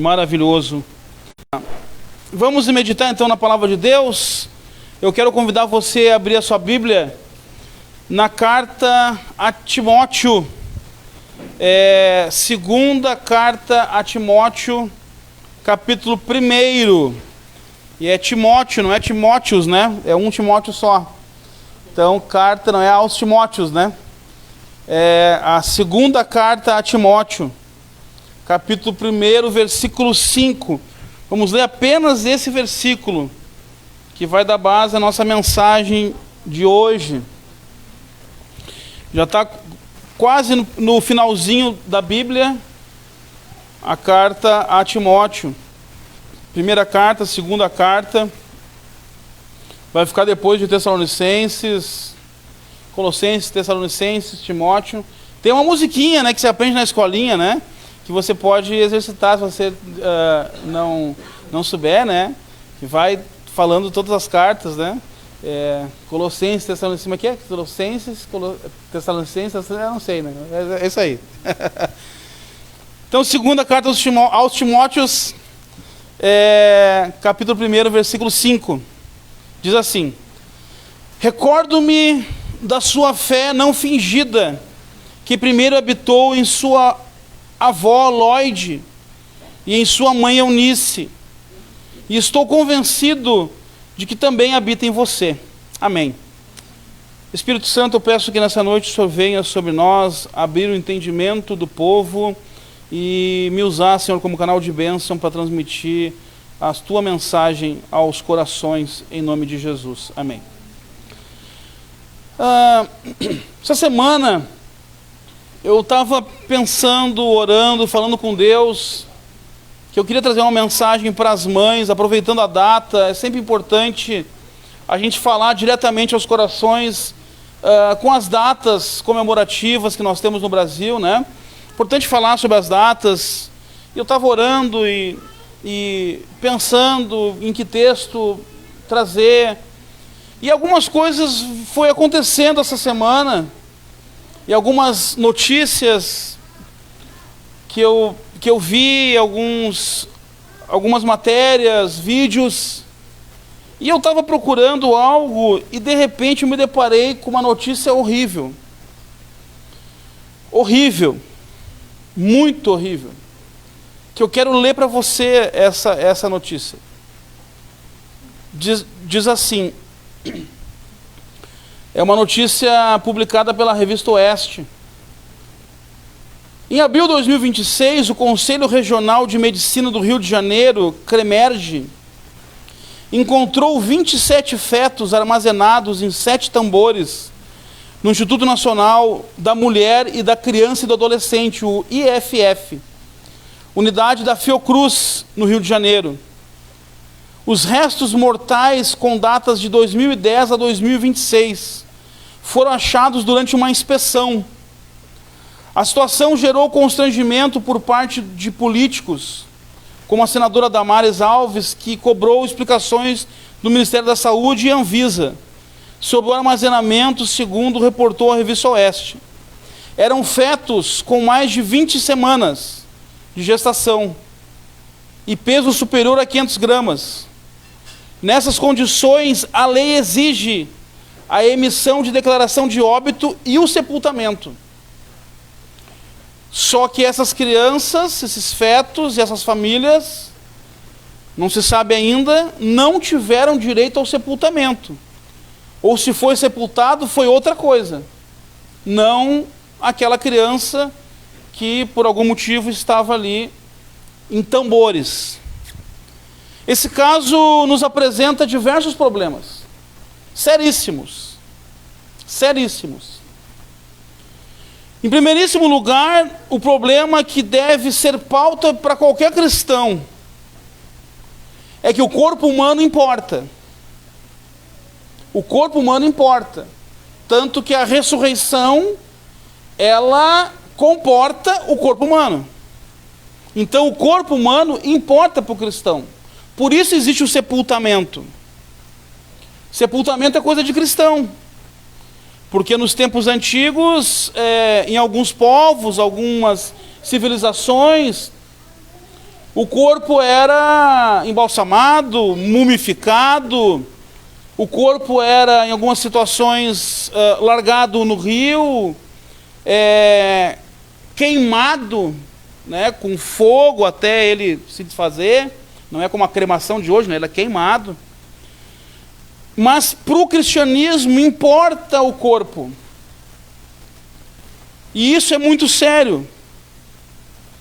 Maravilhoso. Vamos meditar então na palavra de Deus. Eu quero convidar você a abrir a sua Bíblia na carta a Timóteo, segunda carta a Timóteo, capítulo 1. E é Timóteo, não é Timóteos, né? É um Timóteo só. Então, carta não é aos Timóteos, né? É a segunda carta a Timóteo, capítulo 1, versículo 5. Vamos ler apenas esse versículo, que vai dar base à nossa mensagem de hoje. Já está quase no finalzinho da Bíblia, a carta a Timóteo. Primeira carta, segunda carta. Vai ficar depois de Tessalonicenses, Colossenses, Tessalonicenses, Timóteo. Tem uma musiquinha, né, que você aprende na escolinha, né? Que você pode exercitar se você não souber, né? Que vai falando todas as cartas, né? Colossenses, Tessalonicenses, como é que é? Colossenses, Tessalonicenses, eu não sei, né? É isso aí. Então, segunda carta aos Timóteos, capítulo 1, versículo 5. Diz assim: recordo-me da sua fé não fingida, que primeiro habitou em sua avó Loide e em sua mãe Eunice, e estou convencido de que também habita em você. Amém. Espírito Santo, eu peço que nessa noite o Senhor venha sobre nós, abrir o entendimento do povo e me usar, Senhor, como canal de bênção para transmitir a tua mensagem aos corações, em nome de Jesus. Amém. Essa semana eu estava pensando, orando, falando com Deus, que eu queria trazer uma mensagem para as mães, aproveitando a data. É sempre importante a gente falar diretamente aos corações com as datas comemorativas que nós temos no Brasil, né? Importante falar sobre as datas. Eu estava orando e pensando em que texto trazer. E algumas coisas foi acontecendo essa semana, e algumas notícias que eu vi, algumas matérias, vídeos, e eu estava procurando algo e de repente eu me deparei com uma notícia horrível. Horrível. Muito horrível. Que eu quero ler para você essa notícia. Diz assim, é uma notícia publicada pela revista Oeste. Em abril de 2026, o Conselho Regional de Medicina do Rio de Janeiro, CREMERG, encontrou 27 fetos armazenados em 7 tambores no Instituto Nacional da Mulher e da Criança e do Adolescente, o IFF, unidade da Fiocruz, no Rio de Janeiro. Os restos mortais com datas de 2010 a 2026 foram achados durante uma inspeção. A situação gerou constrangimento por parte de políticos, como a senadora Damares Alves, que cobrou explicações do Ministério da Saúde e Anvisa sobre o armazenamento, segundo reportou a revista Oeste. Eram fetos com mais de 20 semanas de gestação e peso superior a 500 gramas. Nessas condições, a lei exige a emissão de declaração de óbito e o sepultamento. Só que essas crianças, esses fetos e essas famílias, não se sabe ainda, não tiveram direito ao sepultamento. Ou se foi sepultado, foi outra coisa. Não aquela criança que por algum motivo estava ali em tambores. Esse caso nos apresenta diversos problemas, seríssimos, seríssimos. Em primeiríssimo lugar, o problema que deve ser pauta para qualquer cristão é que o corpo humano importa. O corpo humano importa, tanto que a ressurreição, ela comporta o corpo humano. Então o corpo humano importa para o cristão. Por isso existe o sepultamento. Sepultamento é coisa de cristão. Porque nos tempos antigos, em alguns povos, algumas civilizações, O corpo era embalsamado, mumificado, o corpo era, em algumas situações, largado no rio, queimado, né, com fogo até ele se desfazer. Não é como a cremação de hoje, né, ele é queimado. Mas para o cristianismo importa o corpo. E isso é muito sério.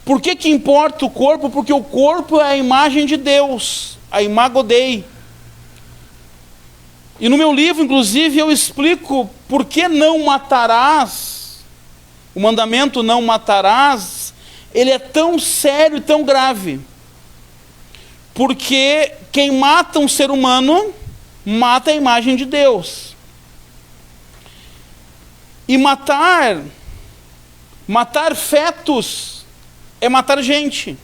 Por que que importa o corpo? Porque o corpo é a imagem de Deus, a imago Dei. E no meu livro, inclusive, eu explico por que não matarás. O mandamento não matarás, ele é tão sério e tão grave. Porque quem mata um ser humano, mata a imagem de Deus. E matar fetos, é matar gente,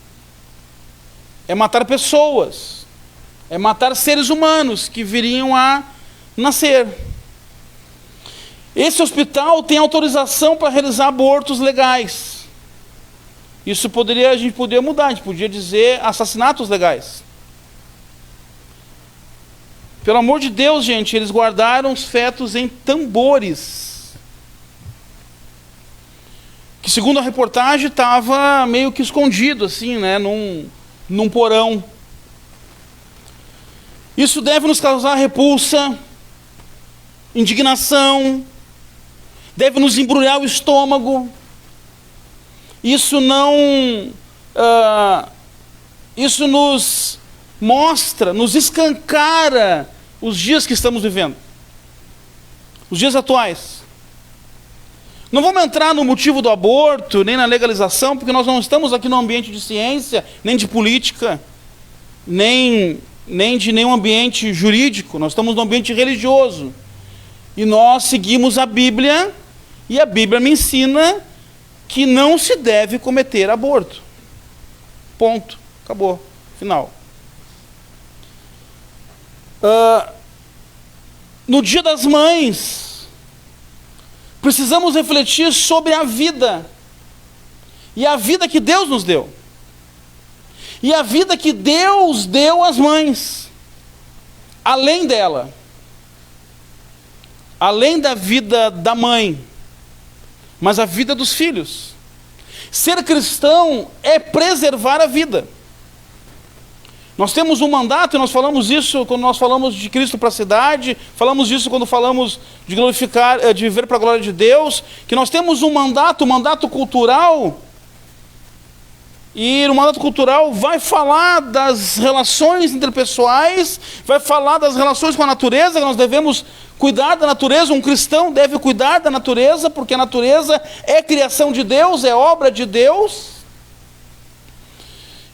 é matar pessoas, é matar seres humanos que viriam a nascer. Esse hospital tem autorização para realizar abortos legais. Isso a gente poderia mudar, a gente podia dizer assassinatos legais. Pelo amor de Deus, gente, eles guardaram os fetos em tambores, que segundo a reportagem estava meio que escondido assim, né, num porão. Isso deve nos causar repulsa, indignação, deve nos embrulhar o estômago. Isso nos mostra, nos escancara os dias que estamos vivendo, os dias atuais. Não vamos entrar no motivo do aborto, nem na legalização, porque nós não estamos aqui no ambiente de ciência, nem de política, nem de nenhum ambiente jurídico. Nós estamos no ambiente religioso. E nós seguimos a Bíblia, e a Bíblia me ensina que não se deve cometer aborto. Ponto. Acabou. Final. No Dia das Mães, precisamos refletir sobre a vida, e a vida que Deus nos deu, e a vida que Deus deu às mães, além dela, além da vida da mãe, mas a vida dos filhos. Ser cristão é preservar a vida. Nós temos um mandato, e nós falamos isso quando nós falamos de Cristo para a cidade, falamos isso quando falamos de glorificar, de viver para a glória de Deus, que nós temos um mandato cultural, e no mandato cultural vai falar das relações interpessoais, vai falar das relações com a natureza, que nós devemos cuidar da natureza. Um cristão deve cuidar da natureza, porque a natureza é criação de Deus, é obra de Deus.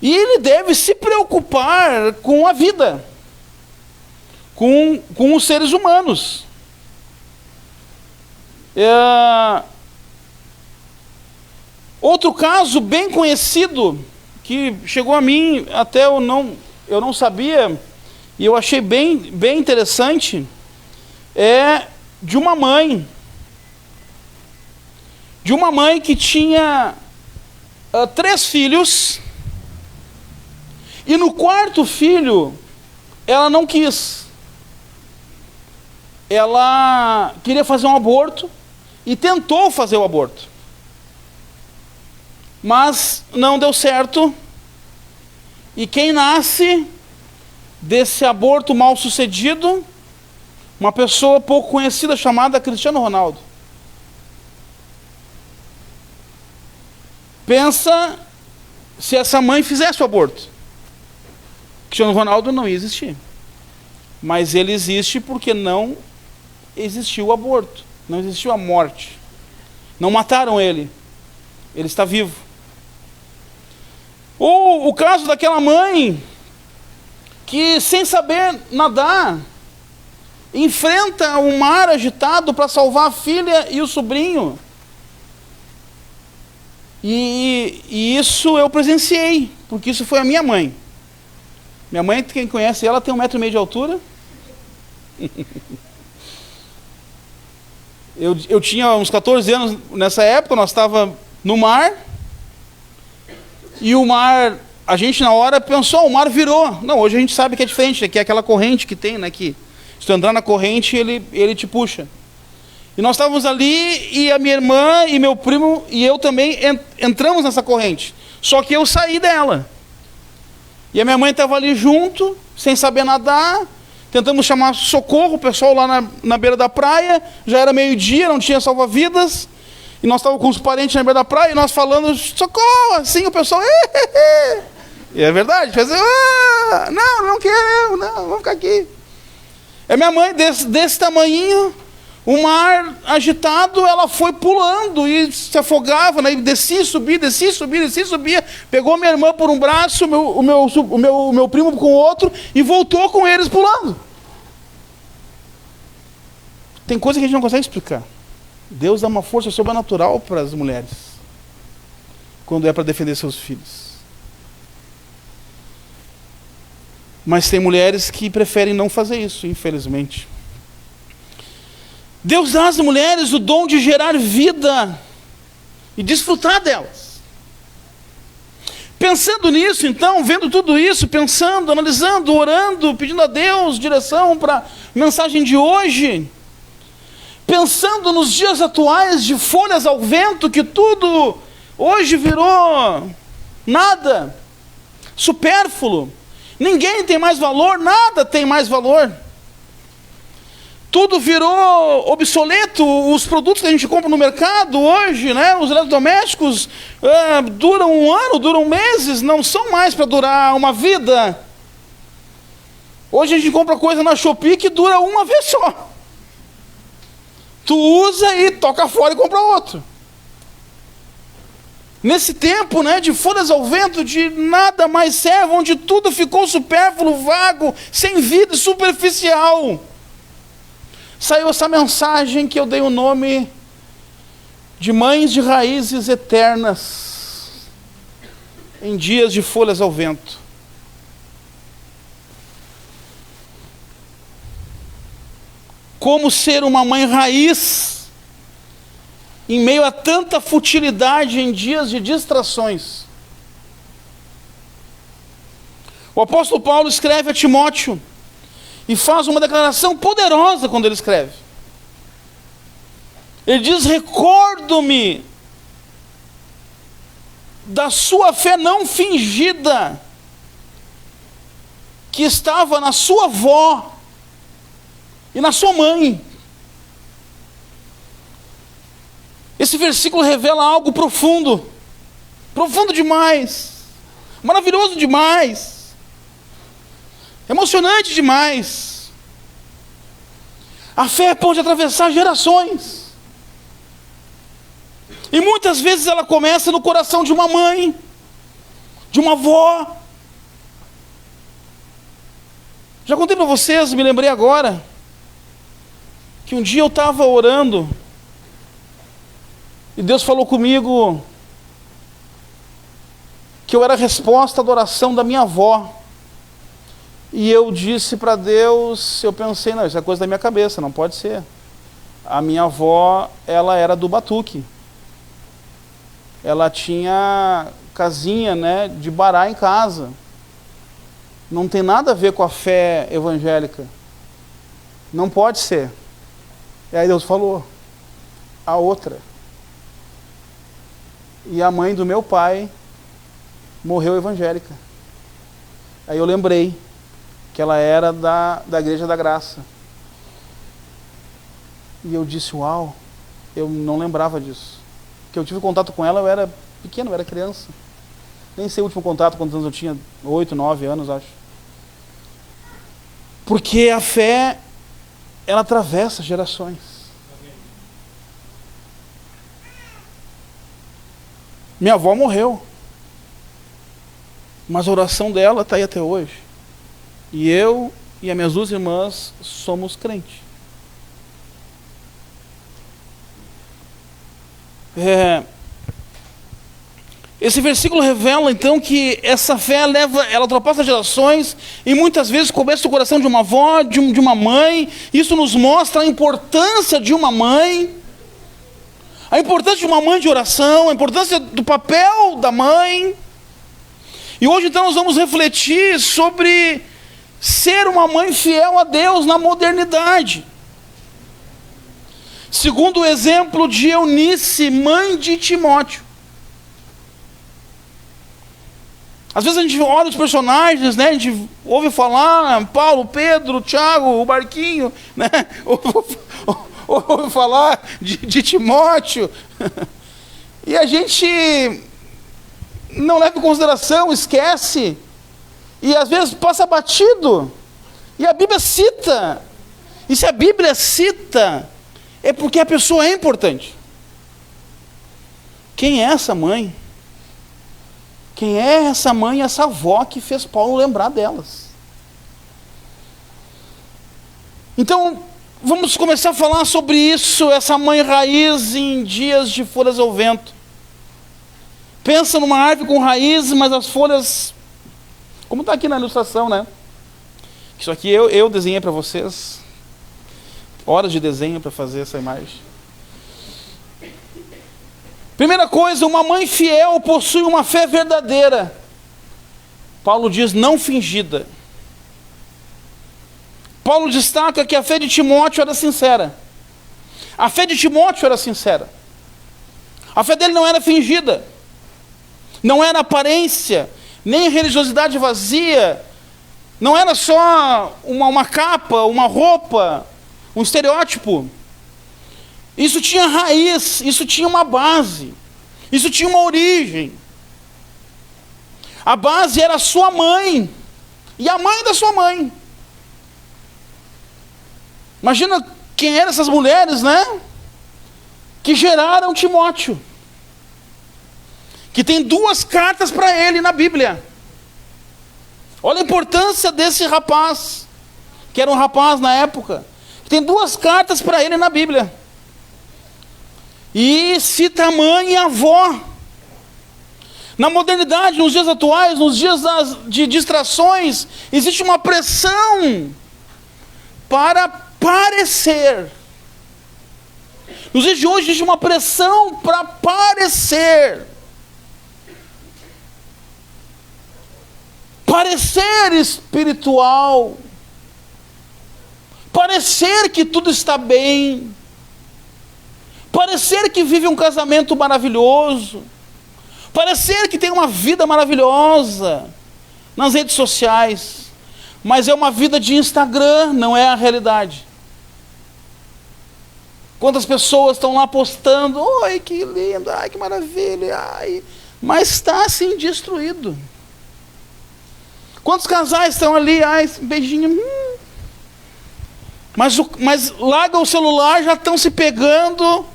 E ele deve se preocupar com a vida, com os seres humanos. Outro caso bem conhecido, que chegou a mim, até eu não sabia, e eu achei bem interessante, é de uma mãe que tinha 3 filhos, e no 4º filho, ela não quis. Ela queria fazer um aborto, e tentou fazer o aborto. Mas não deu certo, e quem nasce desse aborto mal sucedido? Uma pessoa pouco conhecida chamada Cristiano Ronaldo. Pensa se essa mãe fizesse o aborto. Cristiano Ronaldo não ia existir. Mas ele existe porque não existiu o aborto, não existiu a morte. Não mataram ele. Ele está vivo. Ou o caso daquela mãe que, sem saber nadar, enfrenta um mar agitado para salvar a filha e o sobrinho. E isso eu presenciei, porque isso foi a minha mãe. Minha mãe, quem conhece ela, tem 1,5 metro de altura. Eu tinha uns 14 anos nessa época, nós estávamos no mar, e o mar a gente na hora pensou, o mar virou. Não, hoje a gente sabe que é diferente, que é aquela corrente que tem, né? Que se tu entrar na corrente, ele te puxa. E nós estávamos ali, e a minha irmã e meu primo e eu também entramos nessa corrente. Só que eu saí dela. E a minha mãe estava ali junto, sem saber nadar. Tentamos chamar socorro, o pessoal lá na beira da praia. Já era meio-dia, não tinha salva-vidas. E nós estávamos com os parentes na beira da praia, e nós falando, socorro, assim, o pessoal... E é verdade, fez, não quero, não, vamos ficar aqui. A minha mãe, desse tamanhinho, o mar agitado, ela foi pulando e se afogava, né? E descia, subia. Pegou minha irmã por um braço, o meu primo com o outro, e voltou com eles pulando. Tem coisa que a gente não consegue explicar. Deus dá uma força sobrenatural para as mulheres, quando é para defender seus filhos. Mas tem mulheres que preferem não fazer isso, infelizmente. Deus dá às mulheres o dom de gerar vida e desfrutar delas. Pensando nisso, então, vendo tudo isso, pensando, analisando, orando, pedindo a Deus direção para a mensagem de hoje, pensando nos dias atuais de folhas ao vento, que tudo hoje virou nada, supérfluo, ninguém tem mais valor, nada tem mais valor. Tudo virou obsoleto. Os produtos que a gente compra no mercado hoje, né, os eletrodomésticos, duram um ano, duram meses, não são mais para durar uma vida. Hoje a gente compra coisa na Shopee que dura uma vez só. Tu usa e toca fora e compra outro. Nesse tempo, né, de folhas ao vento, de nada mais serve, onde tudo ficou supérfluo, vago, sem vida, superficial, saiu essa mensagem que eu dei o nome de Mães de Raízes Eternas em Dias de Folhas ao Vento. Como ser uma mãe raiz em meio a tanta futilidade em dias de distrações. O apóstolo Paulo escreve a Timóteo e faz uma declaração poderosa quando ele escreve. Ele diz: recordo-me da sua fé não fingida, que estava na sua avó e na sua mãe. Esse versículo revela algo profundo, profundo demais, maravilhoso demais, emocionante demais. A fé pode atravessar gerações, e muitas vezes ela começa no coração de uma mãe, de uma avó. Já contei para vocês, me lembrei agora, que um dia eu estava orando, e Deus falou comigo que eu era a resposta da oração da minha avó. E eu disse para Deus, eu pensei, não, isso é coisa da minha cabeça, não pode ser. A minha avó, ela era do batuque. Ela tinha casinha, né, de bará em casa. Não tem nada a ver com a fé evangélica. Não pode ser. E aí Deus falou, a outra. E a mãe do meu pai morreu evangélica. Aí eu lembrei que ela era da Igreja da Graça. E eu disse, uau, eu não lembrava disso. Porque eu tive contato com ela, eu era pequeno, eu era criança. Nem sei o último contato, quantos anos eu tinha, 8, 9 anos, acho. Porque a fé, ela atravessa gerações. Minha avó morreu, mas a oração dela está aí até hoje. E eu e as minhas duas irmãs somos crentes. Esse versículo revela então que essa fé ela ultrapassa gerações, e muitas vezes começa no coração de uma avó, de uma mãe. Isso nos mostra a importância de uma mãe, a importância de uma mãe de oração, a importância do papel da mãe. E hoje então nós vamos refletir sobre ser uma mãe fiel a Deus na modernidade. Segundo o exemplo de Eunice, mãe de Timóteo. Às vezes a gente olha os personagens, né? A gente ouve falar Paulo, Pedro, Tiago, o barquinho, né? Ouve falar de Timóteo. E a gente não leva em consideração, esquece. E às vezes passa batido. E a Bíblia cita. E se a Bíblia cita, é porque a pessoa é importante. Quem é essa mãe? Quem é essa mãe e essa avó que fez Paulo lembrar delas? Então, vamos começar a falar sobre isso, essa mãe raiz em dias de folhas ao vento. Pensa numa árvore com raízes, mas as folhas, como está aqui na ilustração, né? Isso aqui eu desenhei para vocês. Horas de desenho para fazer essa imagem. Primeira coisa, uma mãe fiel possui uma fé verdadeira. Paulo diz, não fingida. Paulo destaca que a fé de Timóteo era sincera. A fé de Timóteo era sincera. A fé dele não era fingida. Não era aparência, nem religiosidade vazia. Não era só uma capa, uma roupa, um estereótipo. Isso tinha raiz, isso tinha uma base, isso tinha uma origem. A base era a sua mãe, e a mãe da sua mãe. Imagina quem eram essas mulheres, né? Que geraram Timóteo. Que tem 2 cartas para ele na Bíblia. Olha a importância desse rapaz, que era um rapaz na época. Tem 2 cartas para ele na Bíblia. E cita a mãe e a avó. Na modernidade, nos dias atuais, nos dias de distrações, existe uma pressão para parecer. Nos dias de hoje existe uma pressão para parecer. Parecer espiritual. Parecer que tudo está bem. Parecer que vive um casamento maravilhoso. Parecer que tem uma vida maravilhosa nas redes sociais. Mas é uma vida de Instagram, não é a realidade. Quantas pessoas estão lá postando, oi, que lindo, ai, que maravilha, ai, mas está assim destruído. Quantos casais estão ali, ai, beijinho, mas larga o celular, já estão se pegando,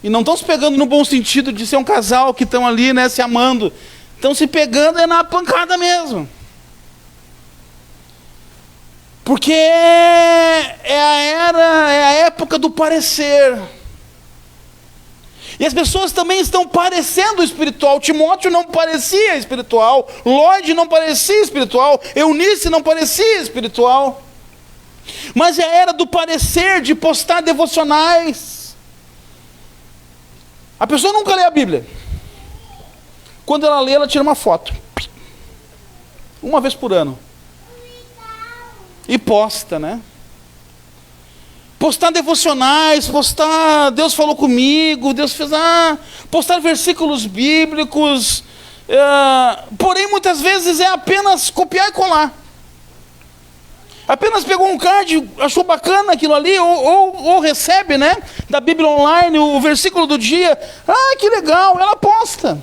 e não estão se pegando no bom sentido de ser um casal que estão ali, né, se amando, estão se pegando na pancada mesmo. Porque é a época do parecer. E as pessoas também estão parecendo espiritual. Timóteo não parecia espiritual. Lloyd não parecia espiritual. Eunice não parecia espiritual. Mas é a era do parecer, de postar devocionais. A pessoa nunca lê a Bíblia. Quando ela lê, ela tira uma foto. Uma vez por ano. E posta, né? Postar devocionais, postar Deus falou comigo, Deus fez, postar versículos bíblicos, porém muitas vezes é apenas copiar e colar. Apenas pegou um card, achou bacana aquilo ali, ou recebe, né, da Bíblia online, o versículo do dia, que legal, ela posta.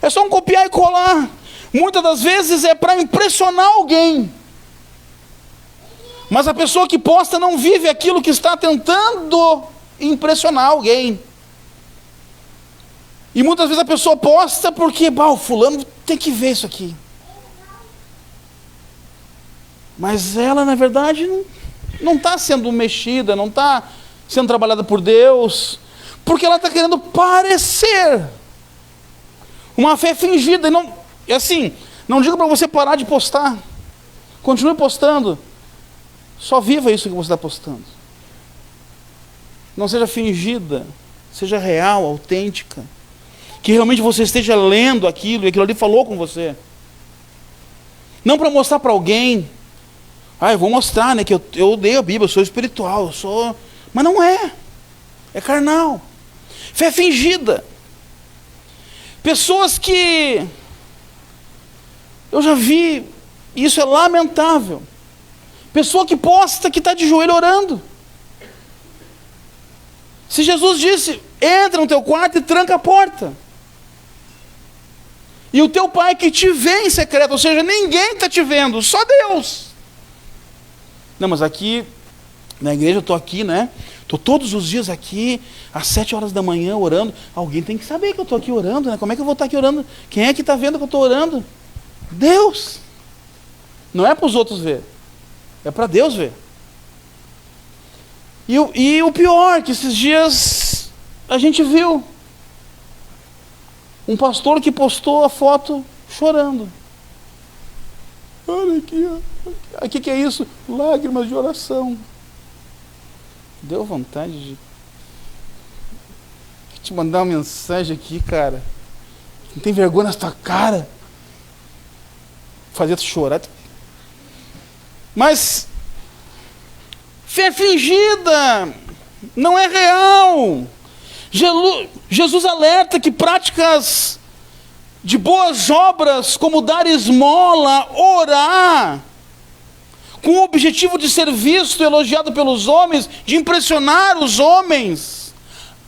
É só um copiar e colar. Muitas das vezes é para impressionar alguém. Mas a pessoa que posta não vive aquilo que está tentando impressionar alguém. E muitas vezes a pessoa posta porque, o fulano tem que ver isso aqui. Mas ela, na verdade, não está sendo mexida, não está sendo trabalhada por Deus, porque ela está querendo parecer. Uma fé fingida. E não, assim, não digo para você parar de postar. Continue postando. Só viva isso que você está postando. Não seja fingida, seja real, autêntica. Que realmente você esteja lendo aquilo, e aquilo ali falou com você. Não para mostrar para alguém. Eu vou mostrar, né, que eu leio a Bíblia, eu sou espiritual, eu sou... Mas não é. É carnal. Fé fingida. Pessoas que... Eu já vi, isso é lamentável. Pessoa que posta que está de joelho orando. Se Jesus disse, entra no teu quarto e tranca a porta. E o teu pai que te vê em secreto, ou seja, ninguém está te vendo, só Deus. Não, mas aqui, na igreja eu estou aqui, né? Estou todos os dias aqui, às 7 horas da manhã orando. Alguém tem que saber que eu estou aqui orando, né? Como é que eu vou estar aqui orando? Quem é que está vendo que eu estou orando? Deus. Não é para os outros ver, é para Deus ver. E o pior, que esses dias a gente viu um pastor que postou a foto chorando. Olha aqui, ó. Aqui que é isso? Lágrimas de oração. Deu vontade de te mandar uma mensagem aqui, cara. Não tem vergonha na tua cara. Fazer tu chorar. Mas fé fingida não é real. Jesus alerta que práticas de boas obras, como dar esmola, orar, com o objetivo de ser visto e elogiado pelos homens, de impressionar os homens,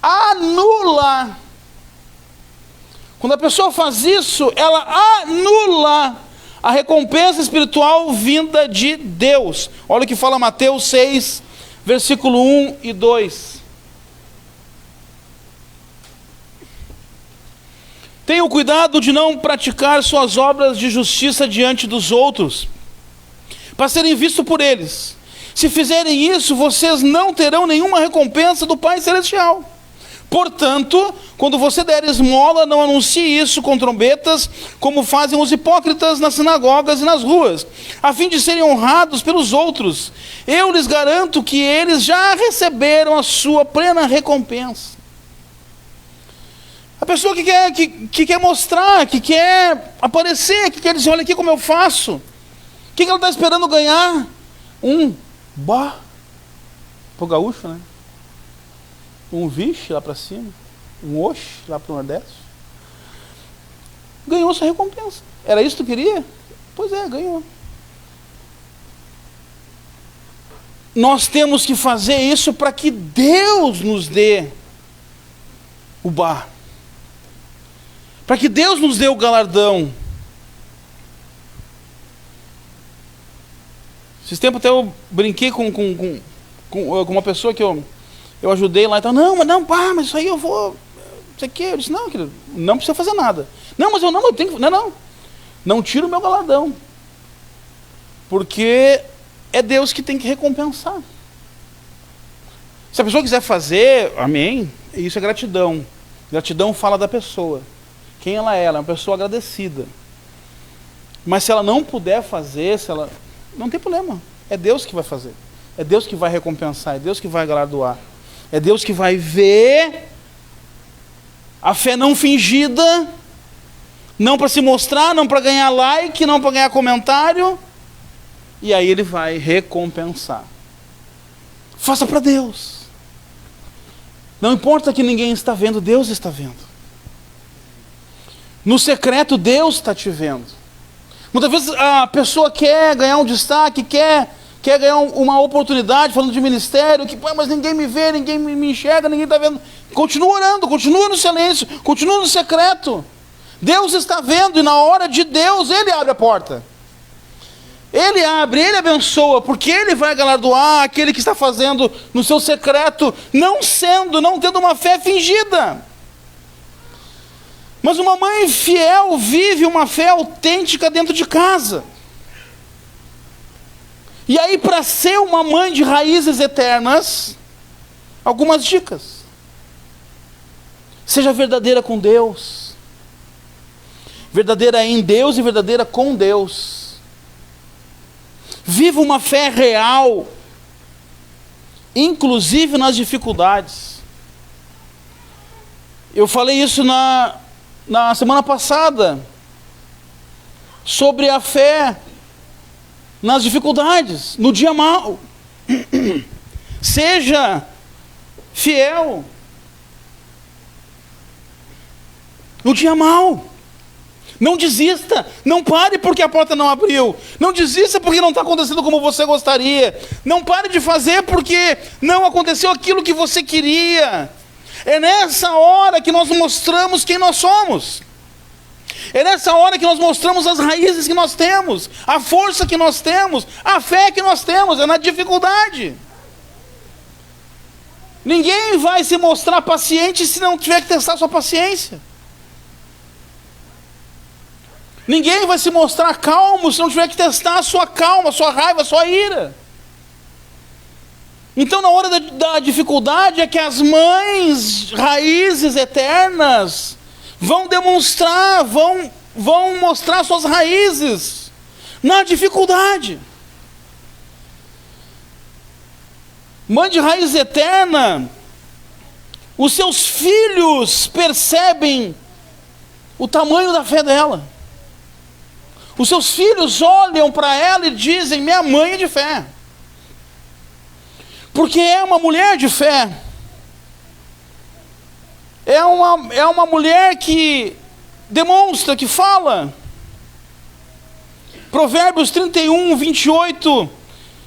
anula. Quando a pessoa faz isso, ela anula a recompensa espiritual vinda de Deus. Olha o que fala Mateus 6, versículo 1 e 2. Tenham cuidado de não praticar suas obras de justiça diante dos outros, para serem vistos por eles. Se fizerem isso, vocês não terão nenhuma recompensa do Pai Celestial. Portanto, quando você der esmola, não anuncie isso com trombetas, como fazem os hipócritas nas sinagogas e nas ruas, a fim de serem honrados pelos outros. Eu lhes garanto que eles já receberam a sua plena recompensa. A pessoa que quer mostrar, que quer aparecer, que quer dizer, olha aqui como eu faço. O que ela está esperando ganhar? Pro gaúcho, né? Um vixe lá para cima, um oxe lá para o Nordeste. Ganhou sua recompensa. Era isso que tu queria? Pois é, ganhou. Nós temos que fazer isso para que Deus nos dê o bar. Para que Deus nos dê o galardão. Esses tempos até eu brinquei com uma pessoa que eu ajudei lá, então, mas isso aí eu vou, isso aqui, eu disse, não, querido, não precisa fazer nada. Não, mas eu tenho que, não tira o meu galardão, porque é Deus que tem que recompensar. Se a pessoa quiser fazer, amém, isso é gratidão. Gratidão fala da pessoa, quem ela é uma pessoa agradecida. Mas se ela não puder fazer, não tem problema, é Deus que vai fazer, é Deus que vai recompensar, é Deus que vai galardoar. É Deus que vai ver a fé não fingida, não para se mostrar, não para ganhar like, não para ganhar comentário, e aí Ele vai recompensar. Faça para Deus. Não importa que ninguém está vendo, Deus está vendo. No secreto, Deus está te vendo. Muitas vezes a pessoa quer ganhar um destaque, quer ganhar uma oportunidade, falando de ministério, mas ninguém me vê, ninguém me enxerga, ninguém está vendo. Continua orando, continua no silêncio, continua no secreto. Deus está vendo e na hora de Deus, Ele abre a porta. Ele abre, Ele abençoa, porque Ele vai galardoar aquele que está fazendo no seu secreto, não tendo uma fé fingida. Mas uma mãe fiel vive uma fé autêntica dentro de casa. E aí, para ser uma mãe de raízes eternas, algumas dicas. Seja verdadeira com Deus. Verdadeira em Deus e verdadeira com Deus. Viva uma fé real, inclusive nas dificuldades. Eu falei isso na semana passada, sobre a fé nas dificuldades, no dia mau. Seja fiel no dia mau. Não desista, não pare porque a porta não abriu. Não desista porque não está acontecendo como você gostaria. Não pare de fazer porque não aconteceu aquilo que você queria. É nessa hora que nós mostramos quem nós somos. É nessa hora que nós mostramos as raízes que nós temos, a força que nós temos, a fé que nós temos, é na dificuldade. Ninguém vai se mostrar paciente se não tiver que testar sua paciência. Ninguém vai se mostrar calmo se não tiver que testar a sua calma, a sua raiva, a sua ira. Então, na hora da dificuldade é que as mães, raízes eternas, vão demonstrar, vão mostrar suas raízes na dificuldade. Mãe de raiz eterna, os seus filhos percebem o tamanho da fé dela. Os seus filhos olham para ela e dizem: minha mãe é de fé. Porque é uma mulher de fé. É uma mulher que demonstra, que fala. Provérbios 31, 28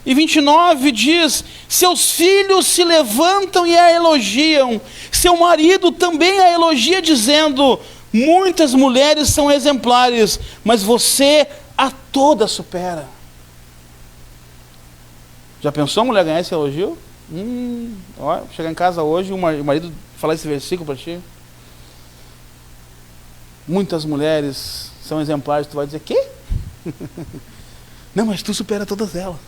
e 29 diz: seus filhos se levantam e a elogiam, seu marido também a elogia, dizendo: muitas mulheres são exemplares, mas você a todas supera. Já pensou a mulher ganhar esse elogio? Ó, chegar em casa hoje, o marido falar esse versículo para ti. Muitas mulheres são exemplares, tu vai dizer: quê? Não, mas tu supera todas elas.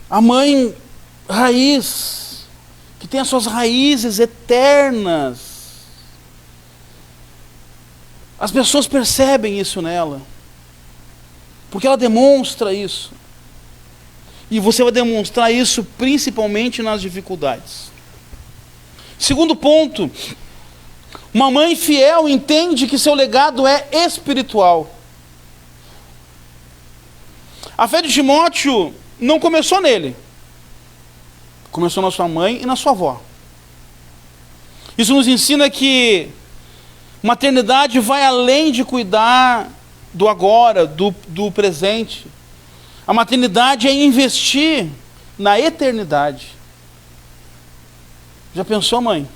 A mãe raiz, que tem as suas raízes eternas, as pessoas percebem isso nela, porque ela demonstra isso. E você vai demonstrar isso principalmente nas dificuldades. Segundo ponto, uma mãe fiel entende que seu legado é espiritual. A fé de Timóteo não começou nele. Começou na sua mãe e na sua avó. Isso nos ensina que maternidade vai além de cuidar do agora, do presente. A maternidade é investir na eternidade. Já pensou, mãe?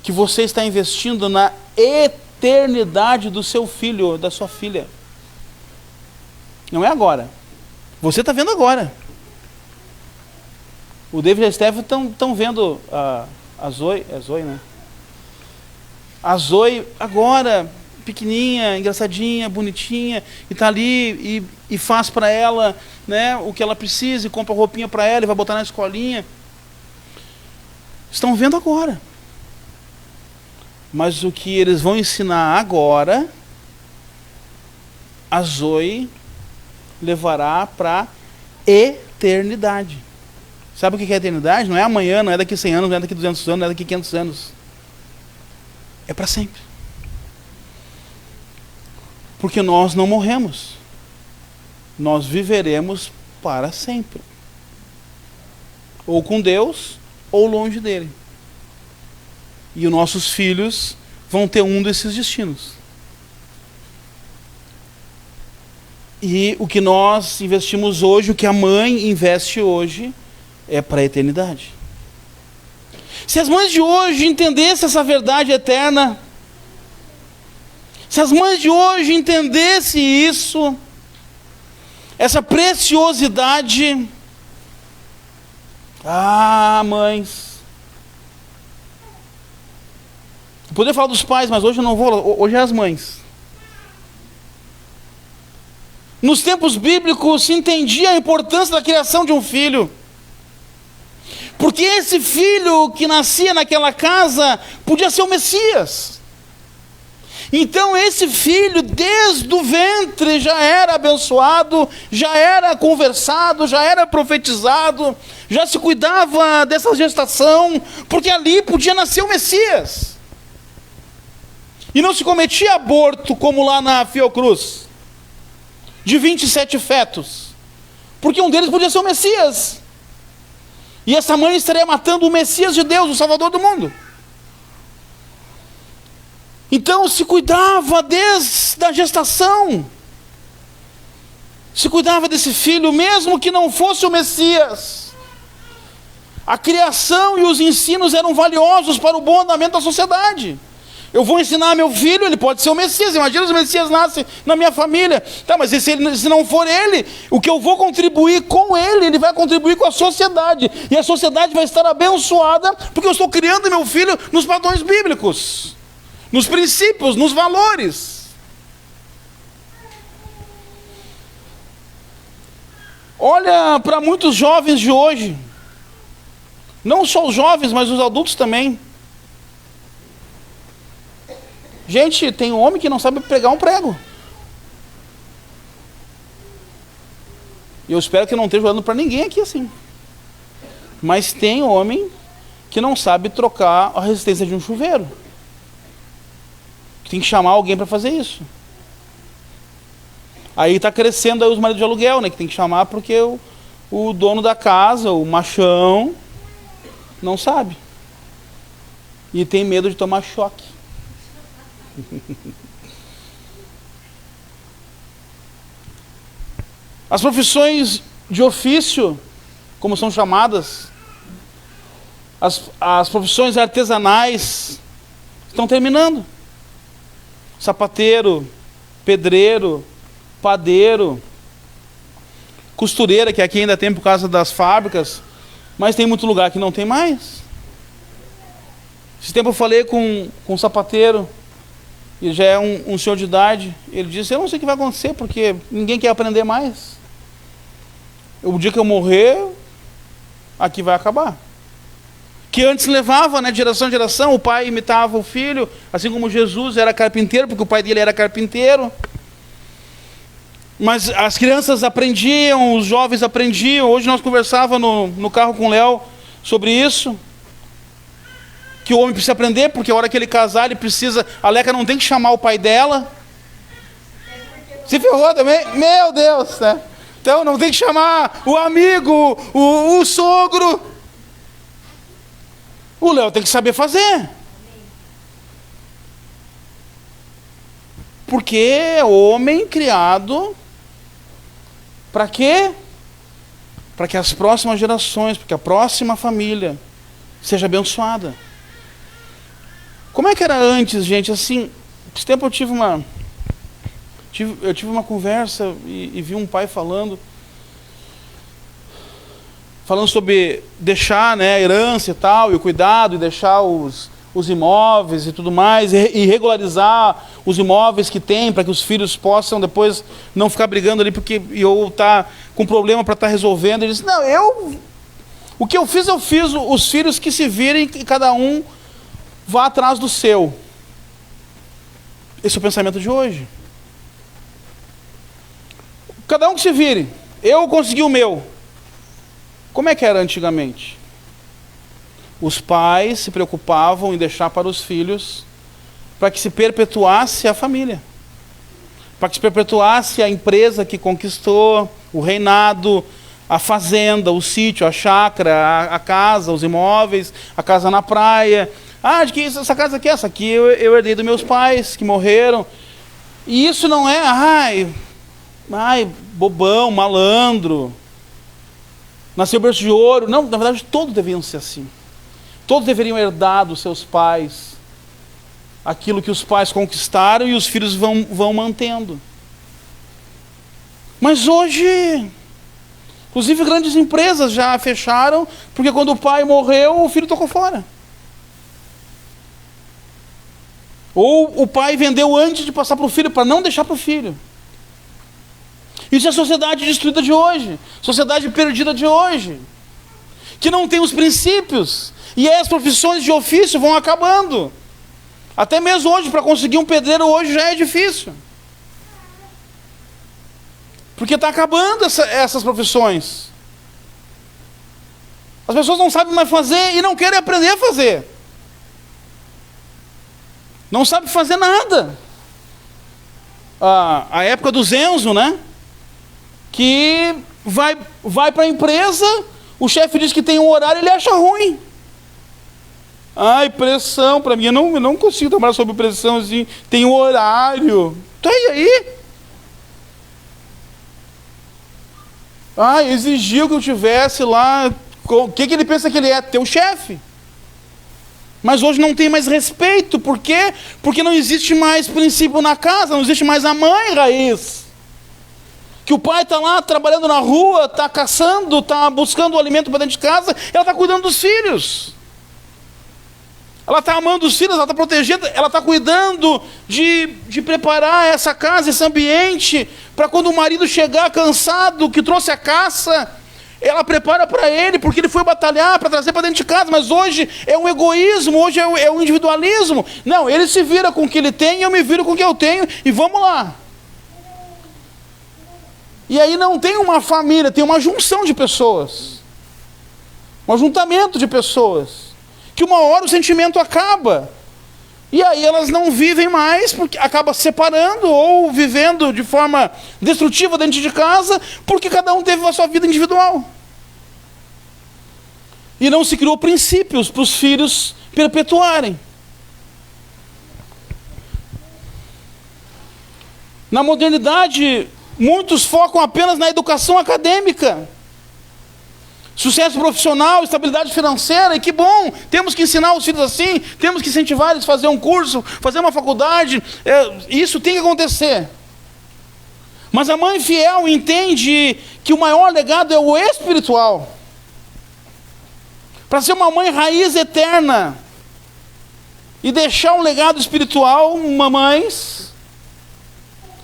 Que você está investindo na eternidade do seu filho, da sua filha. Não é agora. Você está vendo agora. O David e a Steph estão vendo a Zoe, é Zoe, né? A Zoe agora, pequenininha, engraçadinha, bonitinha, e está ali e faz para ela, né, o que ela precisa, e compra roupinha para ela e vai botar na escolinha. Estão vendo agora. Mas o que eles vão ensinar agora, a Zoe levará para a eternidade. Sabe o que é eternidade? Não é amanhã, não é daqui 100 anos, não é daqui 200 anos, não é daqui 500 anos. É para sempre. Porque nós não morremos. Nós viveremos para sempre. Ou com Deus, ou longe dele. E os nossos filhos vão ter um desses destinos. E o que nós investimos hoje, o que a mãe investe hoje, é para a eternidade. Se as mães de hoje entendessem essa verdade eterna, se as mães de hoje entendessem isso, essa preciosidade, mães, eu poderia falar dos pais, mas hoje eu não vou, hoje é as mães. Nos tempos bíblicos se entendia a importância da criação de um filho, porque esse filho que nascia naquela casa podia ser o Messias. Então esse filho, desde o ventre, já era abençoado, já era conversado, já era profetizado, já se cuidava dessa gestação, porque ali podia nascer o Messias. E não se cometia aborto como lá na Fiocruz, de 27 fetos, porque um deles podia ser o Messias. E essa mãe estaria matando o Messias de Deus, o Salvador do mundo. Então se cuidava desde a gestação. Se cuidava desse filho, mesmo que não fosse o Messias. A criação e os ensinos eram valiosos para o bom andamento da sociedade. Eu vou ensinar meu filho, ele pode ser o Messias. Imagina se o Messias nasce na minha família. Tá, mas se não for ele, o que eu vou contribuir com ele, ele vai contribuir com a sociedade. E a sociedade vai estar abençoada, porque eu estou criando meu filho nos padrões bíblicos, nos princípios, nos valores. Olha para muitos jovens de hoje. Não só os jovens, mas os adultos também. Gente, tem um homem que não sabe pregar um prego. E eu espero que eu não esteja olhando para ninguém aqui assim. Mas tem homem que não sabe trocar a resistência de um chuveiro. Tem que chamar alguém para fazer isso. Aí está crescendo aí os maridos de aluguel, né? Que tem que chamar porque o dono da casa, o machão, não sabe. E tem medo de tomar choque. As profissões de ofício, como são chamadas, as profissões artesanais estão terminando. Sapateiro, pedreiro, padeiro, costureira, que aqui ainda tem por causa das fábricas, mas tem muito lugar que não tem mais. Esse tempo eu falei com um sapateiro, ele já é um senhor de idade. Ele disse: eu não sei o que vai acontecer, porque ninguém quer aprender mais. O dia que eu morrer, aqui vai acabar. Que antes levava, né, de geração em geração, o pai imitava o filho, assim como Jesus era carpinteiro, porque o pai dele era carpinteiro. Mas as crianças aprendiam, os jovens aprendiam. Hoje nós conversávamos no carro com o Léo sobre isso. Que o homem precisa aprender, porque a hora que ele casar, ele precisa... A Leca não tem que chamar o pai dela. Se ferrou também? Meu Deus, né? Então não tem que chamar o amigo, o sogro. O Léo tem que saber fazer. Porque é homem criado... Para quê? Para que as próximas gerações, porque a próxima família seja abençoada. Como é que era antes, gente? Assim, esse tempo eu tive uma conversa e vi um pai falando sobre deixar, né, a herança e tal, e o cuidado, e deixar os imóveis e tudo mais, e regularizar os imóveis que tem, para que os filhos possam depois não ficar brigando ali, porque ou tá com problema para estar resolvendo. Ele disse: não, o que eu fiz, os filhos que se virem, e cada um vá atrás do seu. Esse é o pensamento de hoje. Cada um que se vire. Eu consegui o meu. Como é que era antigamente? Os pais se preocupavam em deixar para os filhos, para que se perpetuasse a família, para que se perpetuasse a empresa que conquistou, o reinado, a fazenda, o sítio, a chácara, a casa, os imóveis, a casa na praia. Ah, de que essa casa aqui? Essa aqui eu herdei dos meus pais, que morreram. E isso não é, ai, bobão, malandro, nasceu berço de ouro. Não, na verdade todos deveriam ser assim. Todos deveriam herdar dos seus pais aquilo que os pais conquistaram, e os filhos vão mantendo. Mas hoje, inclusive grandes empresas já fecharam, porque quando o pai morreu, o filho tocou fora. Ou o pai vendeu antes de passar para o filho, para não deixar para o filho. Isso é a sociedade destruída de hoje, sociedade perdida de hoje, que não tem os princípios, e aí as profissões de ofício vão acabando. Até mesmo hoje, para conseguir um pedreiro hoje já é difícil, porque está acabando essas profissões. As pessoas não sabem mais fazer e não querem aprender a fazer. Não sabe fazer nada. A época do Zenzo, né? Que vai para a empresa, o chefe diz que tem um horário, ele acha ruim. Ai, pressão, para mim, eu não consigo trabalhar sob pressão assim, tem um horário. Tá aí. Exigiu que eu tivesse lá. O que ele pensa que ele é? Teu chefe. Mas hoje não tem mais respeito. Por quê? Porque não existe mais princípio na casa, não existe mais a mãe raiz. Que o pai está lá trabalhando na rua, está caçando, está buscando o alimento para dentro de casa, ela está cuidando dos filhos. Ela está amando os filhos, ela está protegendo, ela está cuidando de preparar essa casa, esse ambiente, para quando o marido chegar cansado, que trouxe a caça, ela prepara para ele, porque ele foi batalhar para trazer para dentro de casa. Mas hoje é um egoísmo, hoje é um individualismo. Não, ele se vira com o que ele tem, eu me viro com o que eu tenho, e vamos lá. E aí não tem uma família, tem uma junção de pessoas. Um ajuntamento de pessoas. Que uma hora o sentimento acaba. E aí elas não vivem mais, porque acaba se separando ou vivendo de forma destrutiva dentro de casa, porque cada um teve a sua vida individual. E não se criou princípios para os filhos perpetuarem. Na modernidade, muitos focam apenas na educação acadêmica. Sucesso profissional, estabilidade financeira, e que bom, temos que ensinar os filhos assim, temos que incentivar eles a fazer um curso, fazer uma faculdade, isso tem que acontecer. Mas a mãe fiel entende que o maior legado é o espiritual. Para ser uma mãe raiz eterna e deixar um legado espiritual, mamães,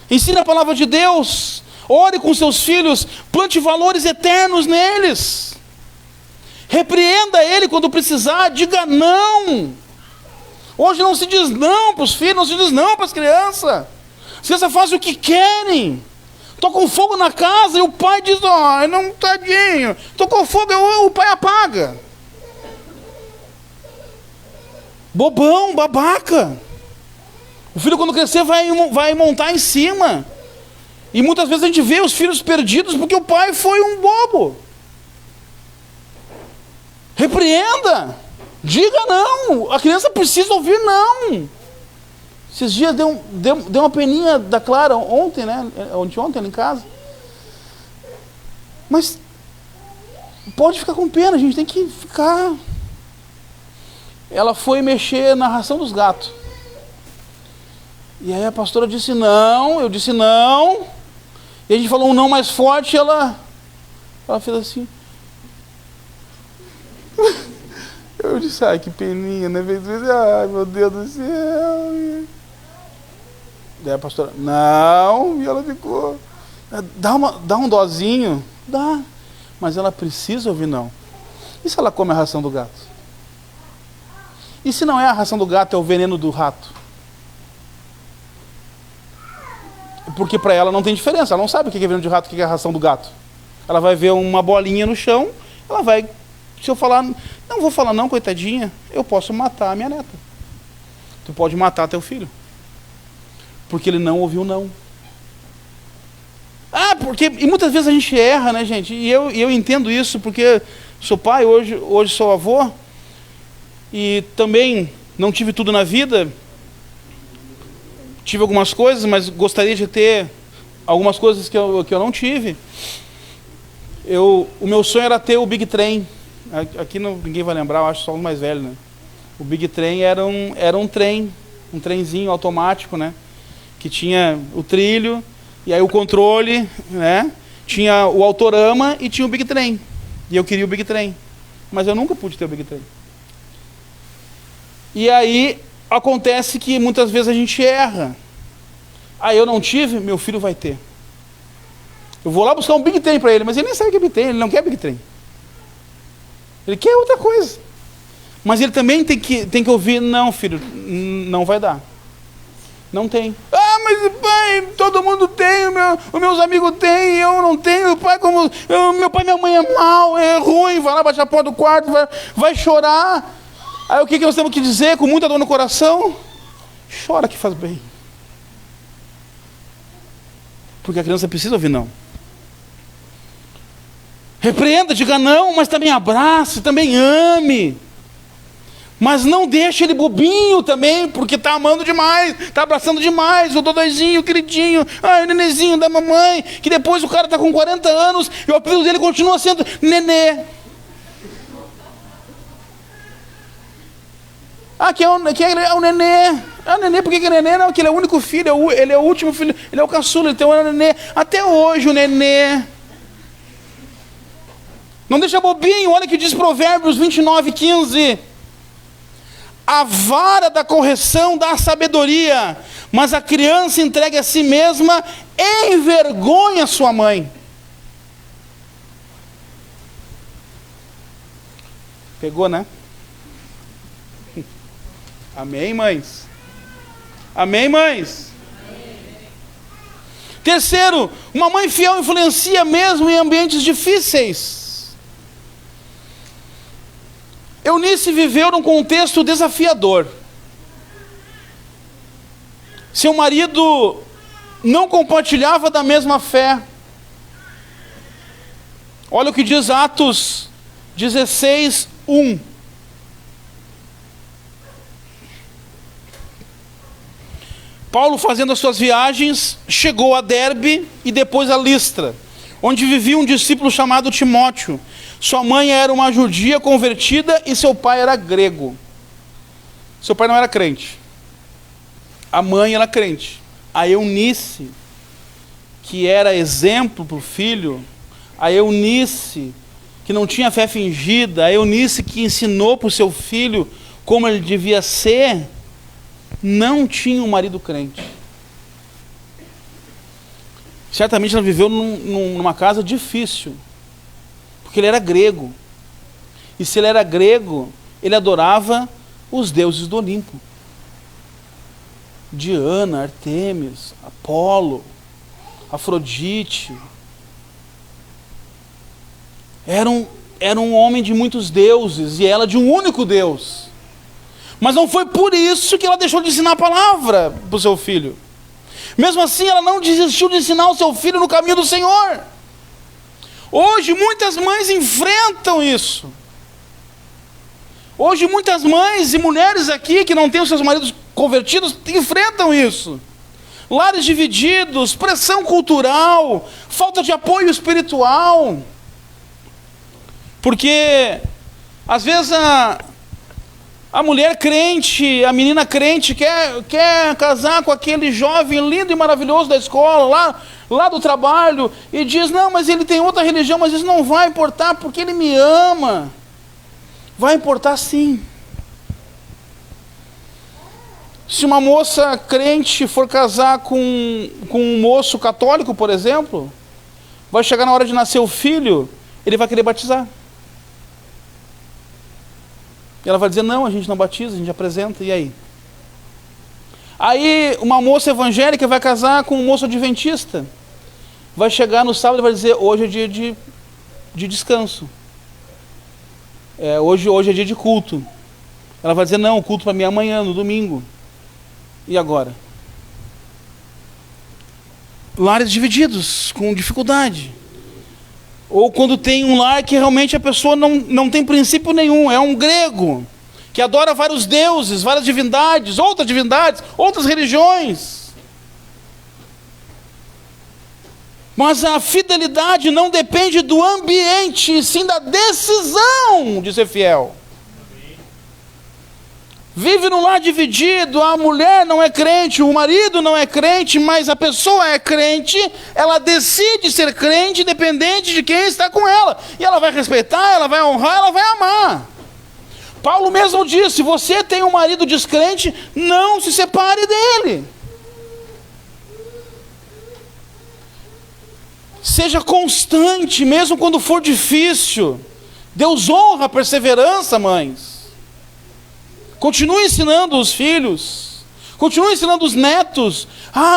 ensine a palavra de Deus, ore com seus filhos, plante valores eternos neles. Repreenda ele quando precisar, diga não. Hoje não se diz não para os filhos, não se diz não para as crianças. As crianças fazem o que querem. Tocam fogo na casa e o pai diz, não, tadinho. Tocou fogo, o pai apaga. Bobão, babaca. O filho quando crescer vai montar em cima. E muitas vezes a gente vê os filhos perdidos porque o pai foi um bobo. Repreenda, diga não, a criança precisa ouvir não. Esses dias deu uma peninha da Clara ontem, né? Ontem em casa. Mas pode ficar com pena, a gente tem que ficar. Ela foi mexer na ração dos gatos. E aí a pastora disse não, eu disse não. E a gente falou um não mais forte, ela fez assim. Eu disse, que peninha, né? Ai, meu Deus do céu. Daí a pastora, não, e ela ficou, dá um dozinho, dá, mas ela precisa ouvir não. E se ela come a ração do gato? E se não é a ração do gato, é o veneno do rato? Porque para ela não tem diferença, ela não sabe o que é veneno de rato, o que é a ração do gato. Ela vai ver uma bolinha no chão, ela vai... Se eu falar, não vou falar não, coitadinha, eu posso matar a minha neta. Tu pode matar teu filho. Porque ele não ouviu não. E muitas vezes a gente erra, né, gente? E eu entendo isso, porque sou pai, hoje sou avô, e também não tive tudo na vida. Tive algumas coisas, mas gostaria de ter algumas coisas que eu não tive. O meu sonho era ter o Big Trem. Aqui ninguém vai lembrar, eu acho só o mais velho, né? O Big Trem era um trem, um trenzinho automático, né? Que tinha o trilho, e aí o controle, né? Tinha o Autorama e tinha o Big Trem. E eu queria o Big Trem. Mas eu nunca pude ter o Big Trem. E aí acontece que muitas vezes a gente erra. Eu não tive, meu filho vai ter. Eu vou lá buscar um Big Trem para ele, mas ele nem sabe o que é Big Trem, ele não quer Big Trem. Ele quer outra coisa. Mas ele também tem que ouvir, não, filho, não vai dar. Não tem. Mas pai, todo mundo tem, os meus amigos têm, eu não tenho. Meu pai e minha mãe é mal, é ruim, vai lá, bate a porta do quarto, vai chorar. Aí o que nós temos que dizer com muita dor no coração? chora que faz bem. Porque a criança precisa ouvir não. Repreenda, diga não, mas também abrace, também ame. Mas não deixe ele bobinho também, porque está amando demais, está abraçando demais, o dodóizinho, o queridinho, o nenezinho da mamãe, que depois o cara está com 40 anos e o apelido dele continua sendo Nenê. Que é o Nenê. Nenê, por que é Nenê? Não, porque ele é o único filho, ele é o último filho, ele é o caçula, então é o Nenê. Até hoje o Nenê. Não deixa bobinho, olha que diz Provérbios 29:15. A vara da correção dá sabedoria, mas a criança entregue a si mesma envergonha sua mãe. Pegou, né? Amém, mães? Amém, mães? Amém. Terceiro, uma mãe fiel influencia mesmo em ambientes difíceis. Eunice viveu num contexto desafiador. Seu marido não compartilhava da mesma fé. Olha o que diz Atos 16:1. Paulo, fazendo as suas viagens, chegou a Derbe e depois a Listra, onde vivia um discípulo chamado Timóteo. Sua mãe era uma judia convertida e seu pai era grego. Seu pai não era crente. A mãe era crente. A Eunice, que era exemplo para o filho, a Eunice, que não tinha fé fingida, a Eunice que ensinou para o seu filho como ele devia ser, não tinha um marido crente. Certamente ela viveu numa casa difícil, porque ele era grego. E se ele era grego, ele adorava os deuses do Olimpo. Diana, Artemis, Apolo, Afrodite. Era um homem de muitos deuses e ela de um único Deus. Mas não foi por isso que ela deixou de ensinar a palavra para o seu filho. Mesmo assim, ela não desistiu de ensinar o seu filho no caminho do Senhor. Hoje muitas mães enfrentam isso. Hoje muitas mães e mulheres aqui que não têm os seus maridos convertidos enfrentam isso. Lares divididos, pressão cultural, falta de apoio espiritual. Porque às vezes a mulher crente, a menina crente quer casar com aquele jovem lindo e maravilhoso da escola, lá do trabalho, e diz, não, mas ele tem outra religião, mas isso não vai importar, porque ele me ama. Vai importar sim. Se uma moça crente for casar com um moço católico, por exemplo, vai chegar na hora de nascer o filho, ele vai querer batizar. E ela vai dizer, não, a gente não batiza, a gente apresenta, e aí? Aí uma moça evangélica vai casar com um moço adventista. Vai chegar no sábado e vai dizer, hoje é dia de descanso. Hoje é dia de culto. Ela vai dizer, não, o culto para mim é amanhã, no domingo. E agora? Lares divididos, com dificuldade. Ou quando tem um lar que realmente a pessoa não tem princípio nenhum, é um grego, que adora vários deuses, várias divindades, outras religiões. Mas a fidelidade não depende do ambiente, sim da decisão de ser fiel. Vive num lar dividido, a mulher não é crente, o marido não é crente, mas a pessoa é crente, ela decide ser crente independente de quem está com ela. E ela vai respeitar, ela vai honrar, ela vai amar. Paulo mesmo disse, se você tem um marido descrente, não se separe dele. Seja constante, mesmo quando for difícil. Deus honra a perseverança, mães. Continue ensinando os filhos, continue ensinando os netos.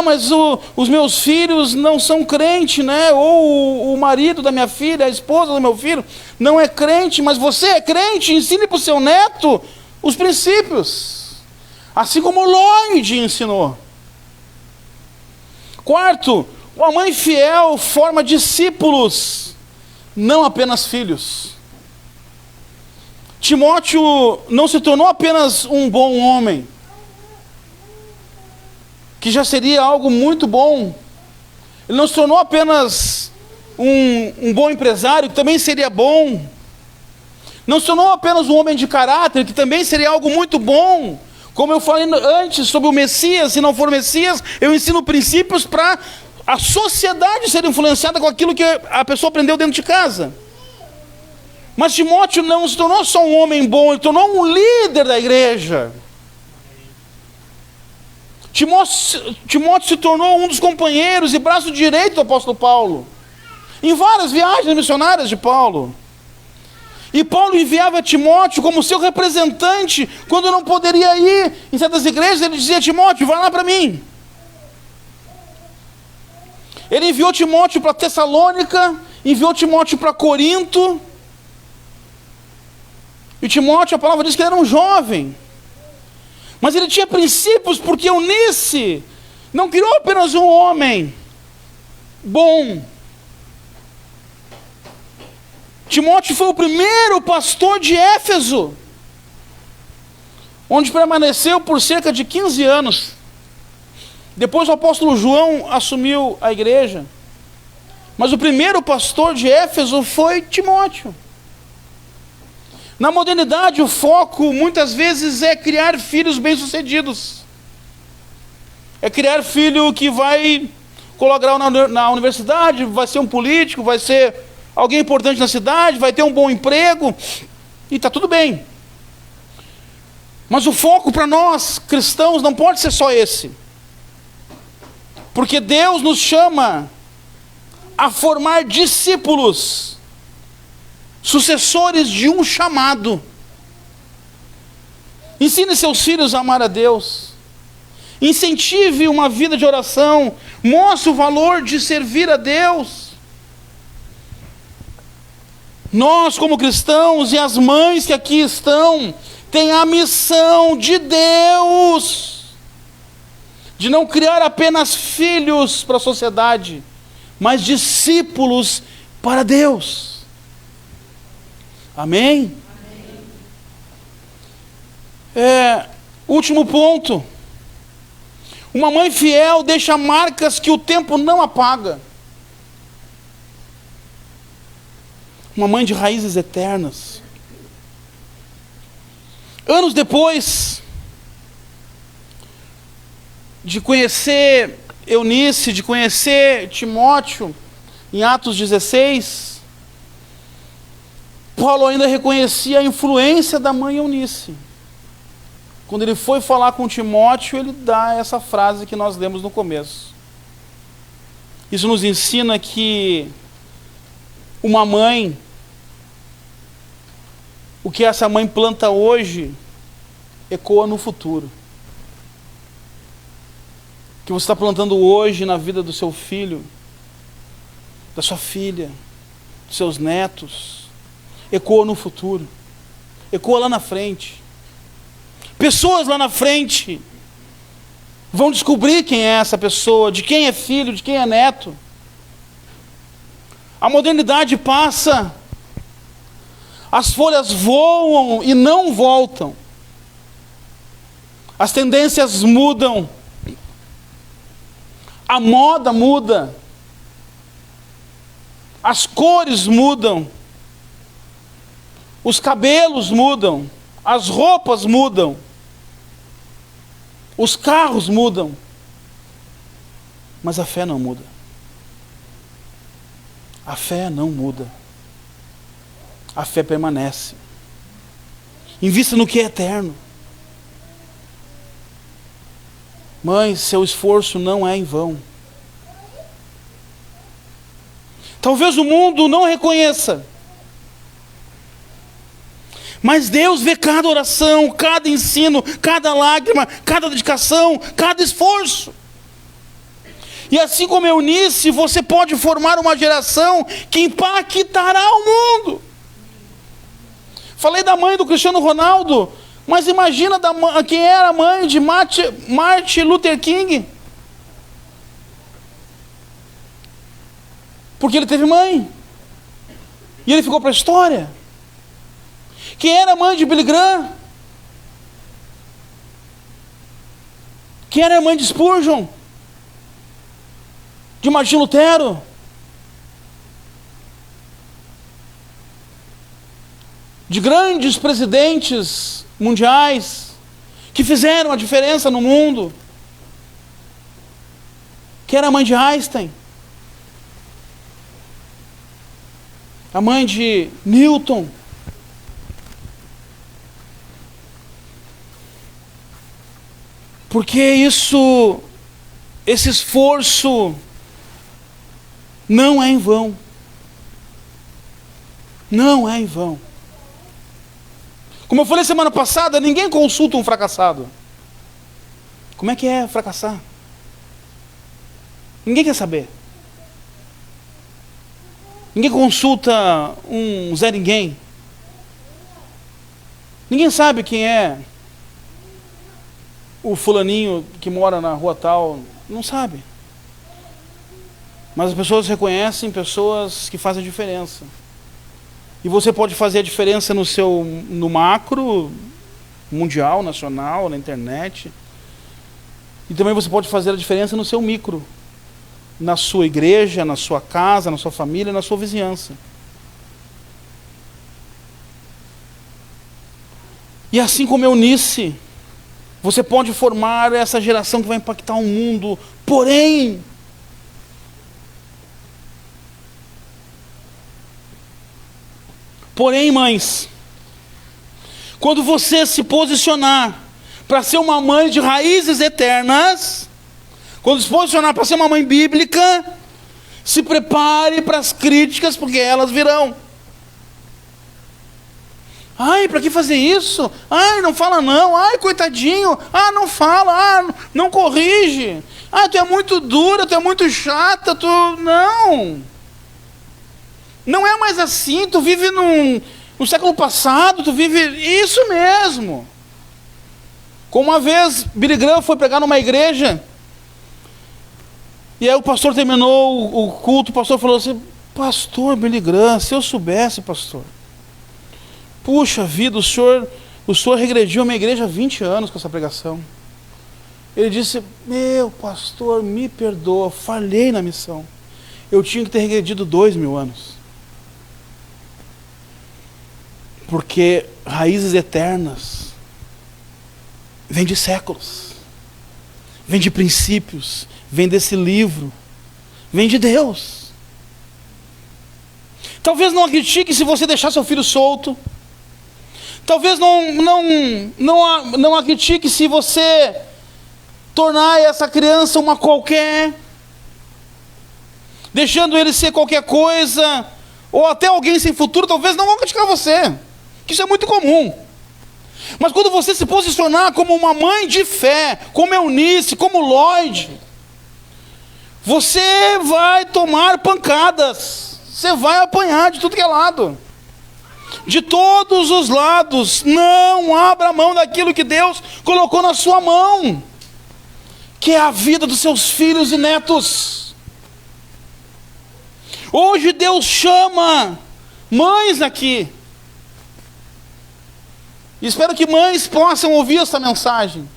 Mas os meus filhos não são crentes, né? Ou o marido da minha filha, a esposa do meu filho não é crente, mas você é crente, ensine para o seu neto os princípios. assim como Lloyd ensinou. Quarto, uma mãe fiel forma discípulos, não apenas filhos. Timóteo não se tornou apenas um bom homem, que já seria algo muito bom. Ele não se tornou apenas um bom empresário, que também seria bom. Não se tornou apenas um homem de caráter, que também seria algo muito bom. Como eu falei antes sobre o Messias, se não for Messias, eu ensino princípios para a sociedade ser influenciada com aquilo que a pessoa aprendeu dentro de casa. Mas Timóteo não se tornou só um homem bom, ele tornou um líder da igreja. Timóteo se tornou um dos companheiros e braço direito do apóstolo Paulo, em várias viagens missionárias de Paulo. E Paulo enviava Timóteo como seu representante, quando não poderia ir em certas igrejas, ele dizia: Timóteo, vai lá para mim. Ele enviou Timóteo para Tessalônica, enviou Timóteo para Corinto. E Timóteo, a palavra diz que ele era um jovem, mas ele tinha princípios, porque Eunice não criou apenas um homem bom. Timóteo foi o primeiro pastor de Éfeso, onde permaneceu por cerca de 15 anos. Depois o apóstolo João assumiu a igreja, mas o primeiro pastor de Éfeso foi Timóteo. Na modernidade, o foco muitas vezes é criar filhos bem-sucedidos. É criar filho que vai colocar na universidade, vai ser um político, vai ser alguém importante na cidade, vai ter um bom emprego, e está tudo bem. Mas o foco para nós, cristãos, não pode ser só esse. Porque Deus nos chama a formar discípulos, sucessores de um chamado. Ensine seus filhos a amar a Deus. Incentive uma vida de oração. Mostre o valor de servir a Deus. Nós, como cristãos, e as mães que aqui estão, têm a missão de Deus de não criar apenas filhos para a sociedade, mas discípulos para Deus. Amém? Último ponto. Uma mãe fiel deixa marcas que o tempo não apaga. Uma mãe de raízes eternas. Anos depois de conhecer Eunice, de conhecer Timóteo, em Atos 16, Paulo ainda reconhecia a influência da mãe Eunice. Quando ele foi falar com Timóteo, ele dá essa frase que nós lemos no começo. Isso nos ensina que uma mãe, o que essa mãe planta hoje, ecoa no futuro. O que você está plantando hoje na vida do seu filho, da sua filha, dos seus netos, ecoa no futuro, ecoa lá na frente. Pessoas lá na frente vão descobrir quem é essa pessoa, de quem é filho, de quem é neto. A modernidade passa, as folhas voam e não voltam, as tendências mudam, a moda muda, as cores mudam, os cabelos mudam, as roupas mudam, os carros mudam, mas a fé não muda. A fé não muda. A fé permanece. Invista no que é eterno. Mãe, seu esforço não é em vão. Talvez o mundo não reconheça, mas Deus vê cada oração, cada ensino, cada lágrima, cada dedicação, cada esforço. E assim como Eunice, você pode formar uma geração que impactará o mundo. Falei da mãe do Cristiano Ronaldo. Mas imagina quem era a mãe de Martin Luther King. Porque ele teve mãe. E ele ficou para a história. Quem era a mãe de Billy Graham? Quem era a mãe de Spurgeon? De Martim Lutero? De grandes presidentes mundiais que fizeram a diferença no mundo? Quem era a mãe de Einstein? A mãe de Newton? Porque esse esforço não é em vão. Não é em vão. Como eu falei semana passada, ninguém consulta um fracassado. Como é que é fracassar? Ninguém quer saber. Ninguém consulta um Zé Ninguém. Ninguém sabe quem é o fulaninho que mora na rua tal. Não sabe. Mas as pessoas reconhecem pessoas que fazem a diferença. E você pode fazer a diferença no macro, mundial, nacional, na internet. E também você pode fazer a diferença no seu micro. Na sua igreja, na sua casa, na sua família, na sua vizinhança. E assim como Eunice, você pode formar essa geração que vai impactar o mundo. Porém, mães, quando você se posicionar para ser uma mãe de raízes eternas, quando se posicionar para ser uma mãe bíblica, se prepare para as críticas, porque elas virão. Ai, para que fazer isso? Ai, não fala não. Ai, coitadinho. Ah, não fala. Ah, não corrige. Ah, tu é muito dura, tu é muito chata, tu... Não. Não é mais assim, tu vive no século passado, tu vive isso mesmo. Como uma vez, Billy Graham foi pregar numa igreja, e aí o pastor terminou o culto, o pastor falou assim: pastor Billy Graham, se eu soubesse, pastor, puxa vida, o senhor regrediu a minha igreja há 20 anos com essa pregação. Ele disse: meu pastor, me perdoa, falhei na missão, eu tinha que ter regredido 2000 anos. Porque raízes eternas vêm de séculos, vêm de princípios, vêm desse livro, vêm de Deus. Talvez não critique se você deixar seu filho solto. Talvez não a critique se você tornar essa criança uma qualquer, deixando ele ser qualquer coisa, ou até alguém sem futuro. Talvez não vão criticar você, que isso é muito comum. Mas quando você se posicionar como uma mãe de fé, como Eunice, como Lloyd, você vai tomar pancadas, você vai apanhar de tudo que é lado, de todos os lados. Não abra mão daquilo que Deus colocou na sua mão, que é a vida dos seus filhos e netos. Hoje Deus chama mães aqui. Espero que mães possam ouvir essa mensagem.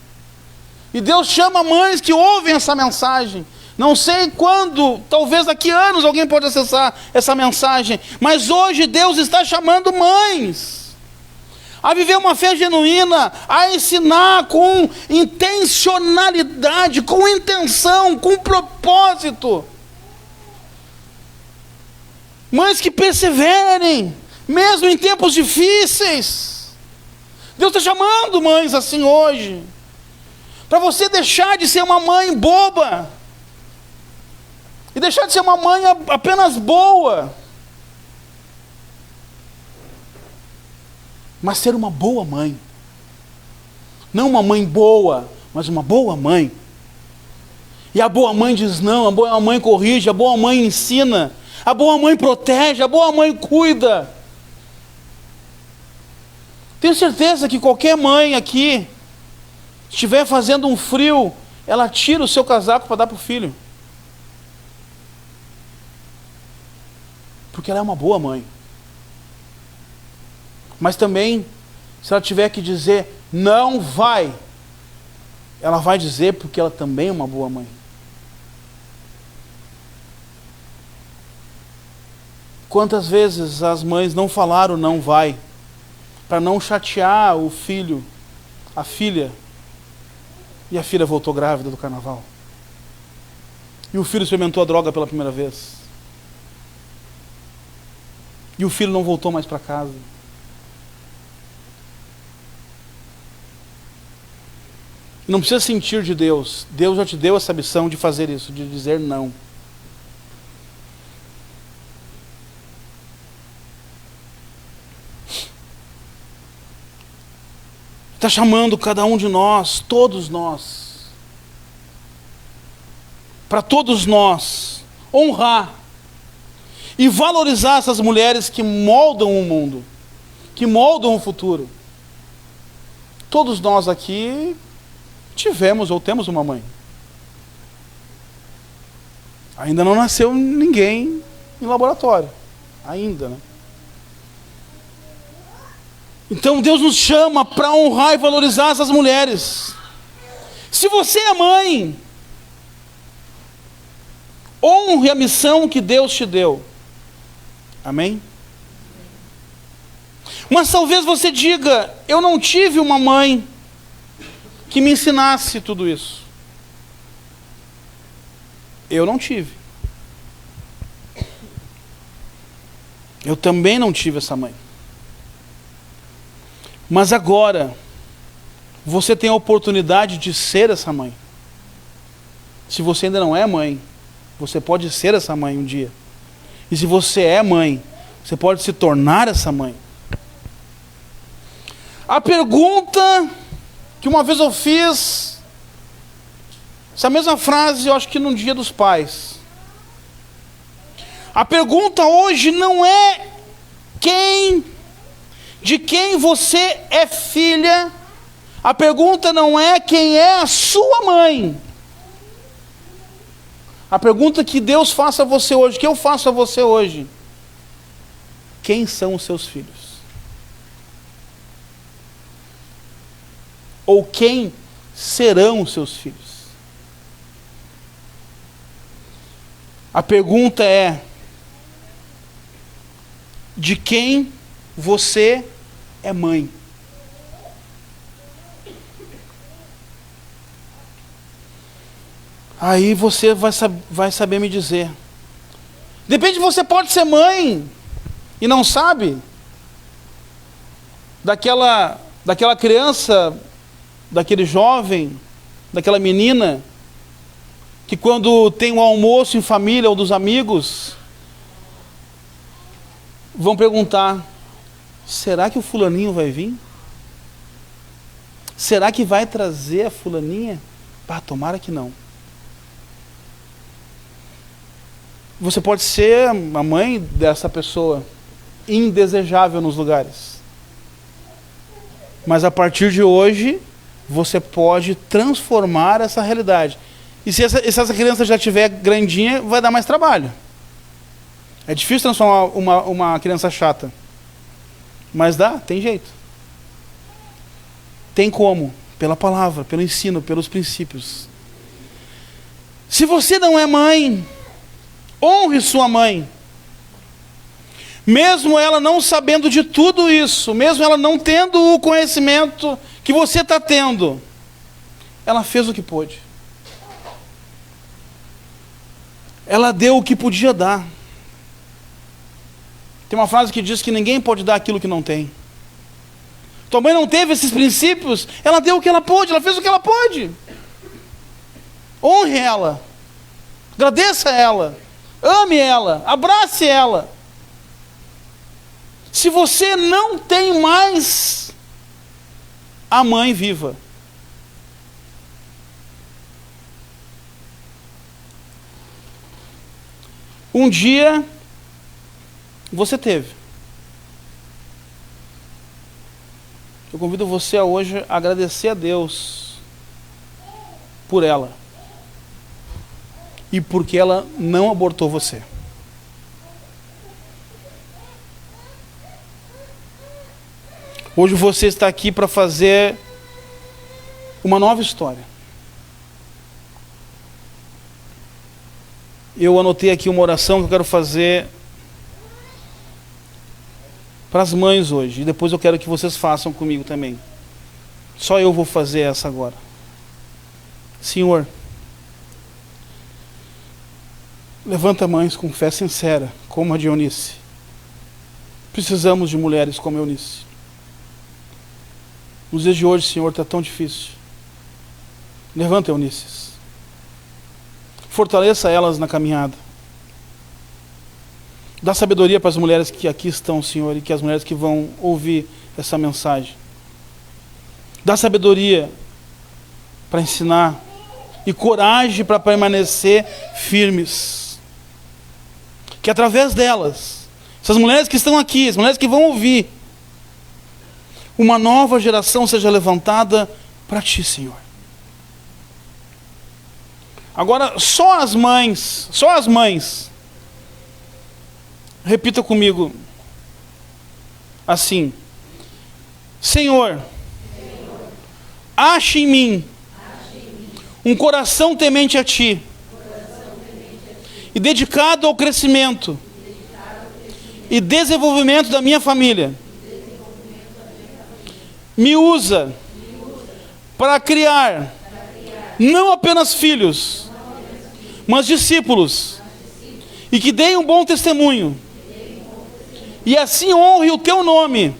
E Deus chama mães que ouvem essa mensagem. Não sei quando, talvez daqui a anos alguém pode acessar essa mensagem. Mas hoje Deus está chamando mães a viver uma fé genuína, a ensinar com intencionalidade, com intenção, com propósito. Mães que perseverem, mesmo em tempos difíceis. Deus está chamando mães assim hoje, para você deixar de ser uma mãe boba, e deixar de ser uma mãe apenas boa, mas ser uma boa mãe. Não uma mãe boa, mas uma boa mãe. E a boa mãe diz não, a boa mãe corrige, a boa mãe ensina, a boa mãe protege, a boa mãe cuida. Tenho certeza que qualquer mãe aqui, se estiver fazendo um frio, ela tira o seu casaco para dar para o filho. Porque ela é uma boa mãe. Mas também, se ela tiver que dizer, não vai, ela vai dizer porque ela também é uma boa mãe. Quantas vezes as mães não falaram não vai, para não chatear o filho, a filha, e a filha voltou grávida do carnaval. E o filho experimentou a droga pela primeira vez. E o filho não voltou mais para casa. Não precisa sentir de Deus. Deus já te deu essa missão de fazer isso, de dizer não. Está chamando cada um de nós, todos nós, para todos nós, honrar e valorizar essas mulheres que moldam o mundo, que moldam o futuro. Todos nós aqui tivemos ou temos uma mãe. Ainda não nasceu ninguém em laboratório. Ainda, né? Então Deus nos chama para honrar e valorizar essas mulheres. Se você é mãe, honre a missão que Deus te deu. Amém? Mas talvez você diga, eu não tive uma mãe que me ensinasse tudo isso. Eu não tive. Eu também não tive essa mãe. Mas agora, você tem a oportunidade de ser essa mãe. Se você ainda não é mãe, você pode ser essa mãe um dia. E se você é mãe, você pode se tornar essa mãe. A pergunta que uma vez eu fiz, essa mesma frase eu acho que no Dia dos Pais. A pergunta hoje não é de quem você é filha. A pergunta não é quem é a sua mãe. A pergunta que Deus faça a você hoje, que eu faço a você hoje: quem são os seus filhos? Ou quem serão os seus filhos? A pergunta é: de quem você é mãe? Aí você vai saber me dizer. De repente você pode ser mãe e não sabe. Daquela criança, daquele jovem, daquela menina, que quando tem um almoço em família ou dos amigos, vão perguntar: será que o fulaninho vai vir? Será que vai trazer a fulaninha? Tomara que não. Você pode ser a mãe dessa pessoa indesejável nos lugares. Mas a partir de hoje, você pode transformar essa realidade. E se essa criança já estiver grandinha, vai dar mais trabalho. É difícil transformar uma criança chata. Mas dá, tem jeito. Tem como, pela palavra, pelo ensino, pelos princípios. Se você não é mãe, honre sua mãe. Mesmo ela não sabendo de tudo isso, mesmo ela não tendo o conhecimento que você está tendo, ela fez o que pôde. Ela deu o que podia dar. Tem uma frase que diz que ninguém pode dar aquilo que não tem. Tua mãe não teve esses princípios, ela deu o que ela pôde, ela fez o que ela pôde. Honre ela, agradeça ela, ame ela, abrace ela. Se você não tem mais a mãe viva, um dia você teve. Eu convido você a hoje a agradecer a Deus por ela. E porque ela não abortou você. Hoje você está aqui para fazer uma nova história. Eu anotei aqui uma oração que eu quero fazer para as mães hoje. E depois eu quero que vocês façam comigo também. Só eu vou fazer essa agora. Senhor, levanta mães com fé sincera, como a de Eunice. Precisamos de mulheres como Eunice. Nos dias de hoje, Senhor, está tão difícil. Levanta Eunices. Fortaleça elas na caminhada. Dá sabedoria para as mulheres que aqui estão, Senhor, e que as mulheres que vão ouvir essa mensagem. Dá sabedoria para ensinar e coragem para permanecer firmes. Que através delas, essas mulheres que estão aqui, as mulheres que vão ouvir, uma nova geração seja levantada para Ti, Senhor. Agora, só as mães, repita comigo, assim: Senhor, ache em mim um coração temente a Ti e dedicado ao crescimento e desenvolvimento da minha família. Me usa para criar não apenas filhos, mas discípulos, e que deem um bom testemunho, e assim honre o Teu nome,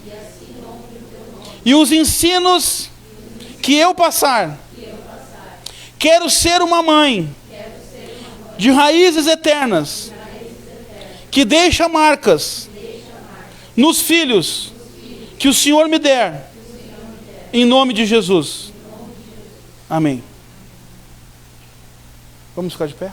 e os ensinos que eu passar. Quero ser uma mãe de raízes eternas, que deixa marcas nos filhos que o Senhor me der, em nome de Jesus. Amém. Vamos ficar de pé?